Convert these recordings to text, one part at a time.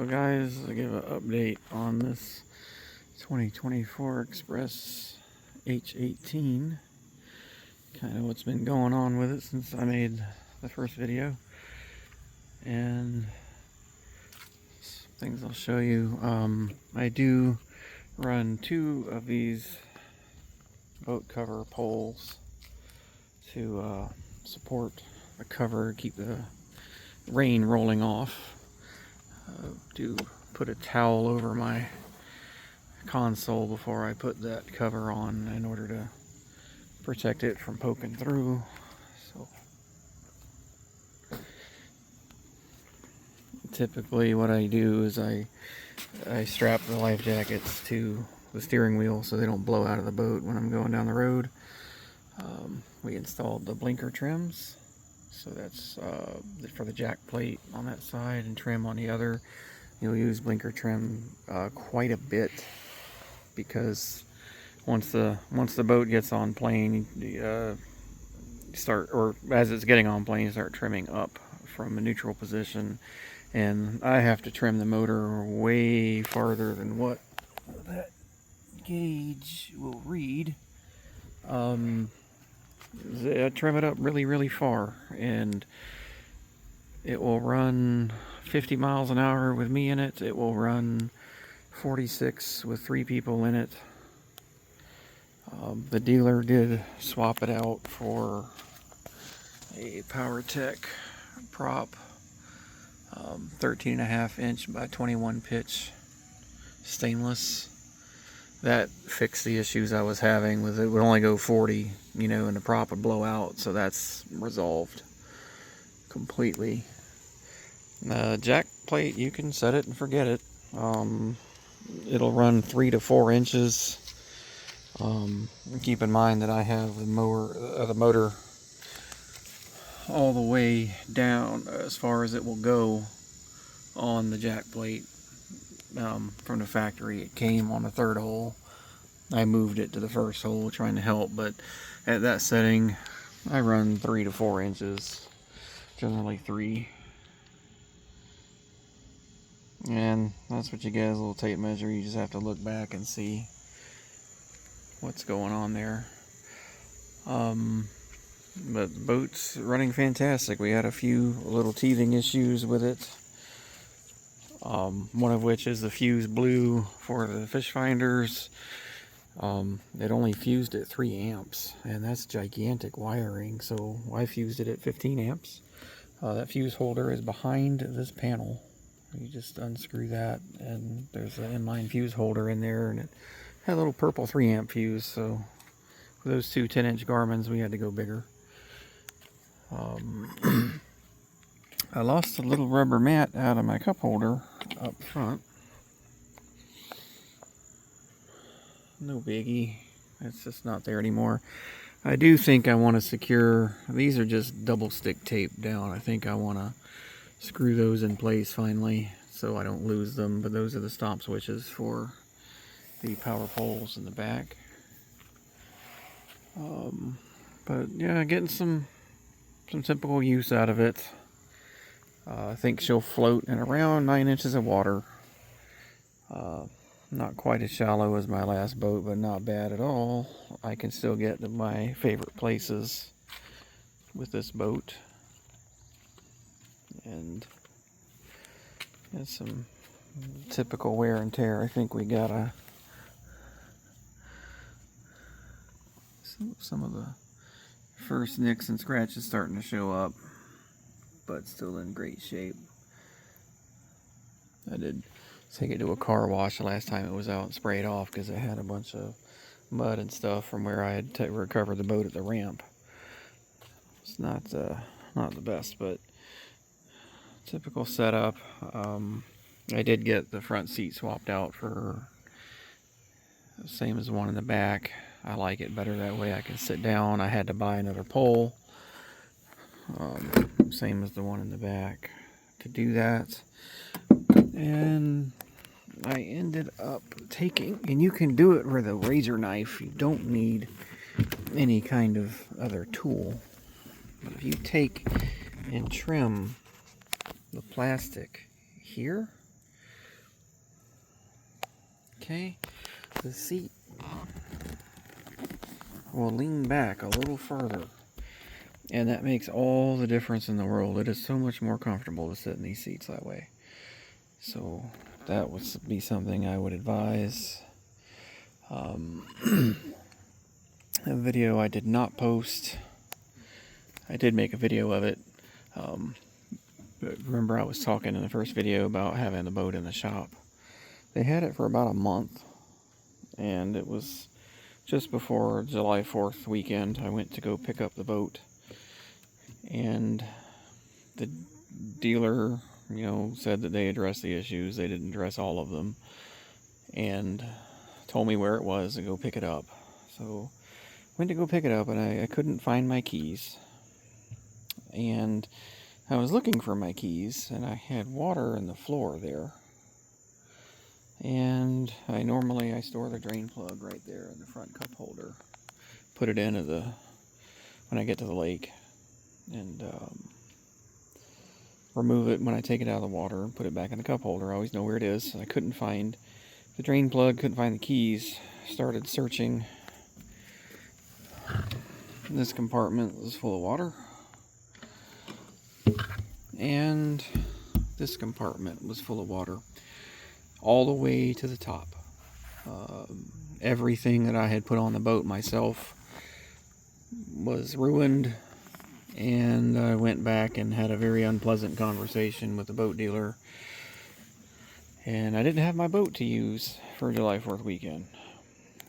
So guys, I'll give an update on this 2024 Express H18. Kind of what's been going on with it since I made the first video. And things I'll show you. I do run 2 of these boat cover poles to support the cover, keep the rain rolling off. To put a towel over my console before I put that cover on in order to protect it from poking through. So typically what I do is I strap the life jackets to the steering wheel so they don't blow out of the boat when I'm going down the road. We installed the blinker trims, so that's for the jack plate on that side and trim on the other. You'll use blinker trim quite a bit because once the boat gets on plane, you start, or as it's getting on plane, you start trimming up from a neutral position, and I have to trim the motor way farther than what that gauge will read. I trim it up really far, and it will run 50 miles an hour with me in it. It will run 46 with 3 people in it. The dealer did swap it out for a PowerTech prop, 13.5 inch by 21 pitch stainless. That fixed the issues I was having with it. Would only go 40, and the prop would blow out, so that's resolved completely. Jack plate, you can set it and forget it. It'll run 3 to 4 inches. Keep in mind that I have the motor all the way down as far as it will go on the jack plate. From the factory, it came on the 3rd hole. I moved it to the 1st hole trying to help, but at that setting I run 3 to 4 inches, generally 3. And that's what you get as a little tape measure. You just have to look back and see what's going on there. But the boat's running fantastic. We had a few little teething issues with it. One of which is the fuse blew for the fish finders. It only fused at 3 amps, and that's gigantic wiring, so I fused it at 15 amps. That fuse holder is behind this panel. You just unscrew that, and there's an inline fuse holder in there, and it had a little purple 3 amp fuse, so for those 2 10-inch Garmins we had to go bigger. I lost a little rubber mat out of my cup holder up front. No biggie, it's just not there anymore. I do think I want to secure, these are just double stick tape down. I think I want to screw those in place finally so I don't lose them, but those are the stop switches for the power poles in the back. But yeah, getting some typical use out of it. I think she'll float in around 9 inches of water. Not quite as shallow as my last boat, but not bad at all. I can still get to my favorite places with this boat. And some typical wear and tear. I think we got some of the first nicks and scratches starting to show up, but still in great shape. I did take it to a car wash the last time it was out and spray it off because it had a bunch of mud and stuff from where I had recovered the boat at the ramp. It's not the best, but typical setup. I did get the front seat swapped out for the same as the one in the back. I like it better that way. I can sit down. I had to buy another pole, same as the one in the back, to do that. And I ended up taking, and you can do it with a razor knife. You don't need any kind of other tool. But if you take and trim the plastic here, Okay, the seat will lean back a little further, and that makes all the difference in the world. It is so much more comfortable to sit in these seats that way. So that would be something I would advise. A video I did not post. I did make a video of it. But remember, I was talking in the first video about having the boat in the shop. They had it for about a month, and it was just before July 4th weekend. I went to go pick up the boat, and the dealer, said that they addressed the issues. They didn't address all of them, and told me where it was to go pick it up. So went to go pick it up, and I couldn't find my keys. And I was looking for my keys, and I had water in the floor there. And I store the drain plug right there in the front cup holder. Put it into when I get to the lake, and remove it when I take it out of the water and put it back in the cup holder. I always know where it is. I couldn't find the drain plug, couldn't find the keys. Started searching. This compartment was full of water, and this compartment was full of water all the way to the top. Everything that I had put on the boat myself was ruined, and I went back and had a very unpleasant conversation with the boat dealer, and I didn't have my boat to use for July 4th weekend.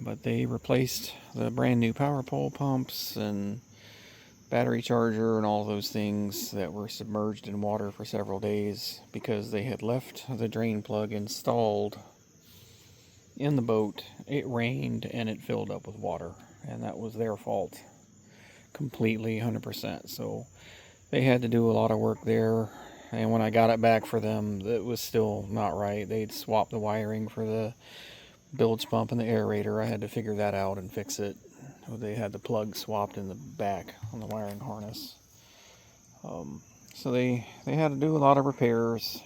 But they replaced the brand new power pole pumps and battery charger and all those things that were submerged in water for several days because they had left the drain plug installed in the boat. It rained and it filled up with water, and that was their fault completely, 100%. So they had to do a lot of work there, and when I got it back for them, it was still not right. They'd swapped the wiring for the bilge pump and the aerator. I had to figure that out and fix it. They had the plug swapped in the back on the wiring harness. So they had to do a lot of repairs,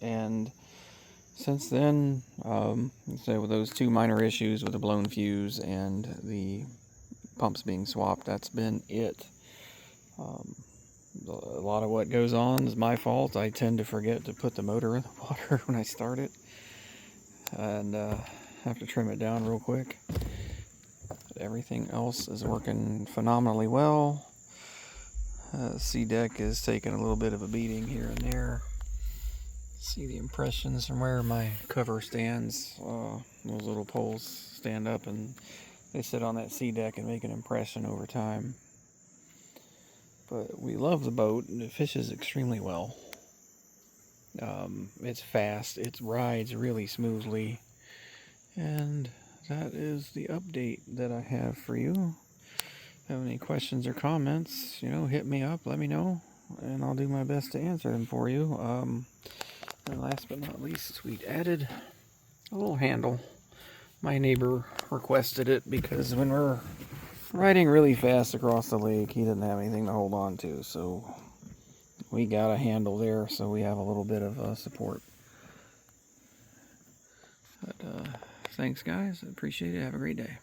and since then, so with those two minor issues with the blown fuse and the pumps being swapped, that's been it. A lot of what goes on is my fault. I tend to forget to put the motor in the water when I start it, and have to trim it down real quick. But everything else is working phenomenally well. C deck is taking a little bit of a beating here and there. See the impressions from where my cover stands. Those little poles stand up and they sit on that C deck and make an impression over time. But we love the boat, and it fishes extremely well. It's fast, it rides really smoothly, and that is the update that I have for you. If you have any questions or comments, hit me up, let me know, and I'll do my best to answer them for you. And last but not least, we added a little handle. My neighbor requested it because when we're riding really fast across the lake, he didn't have anything to hold on to, so we got a handle there so we have a little bit of support. But thanks guys, I appreciate it. Have a great day.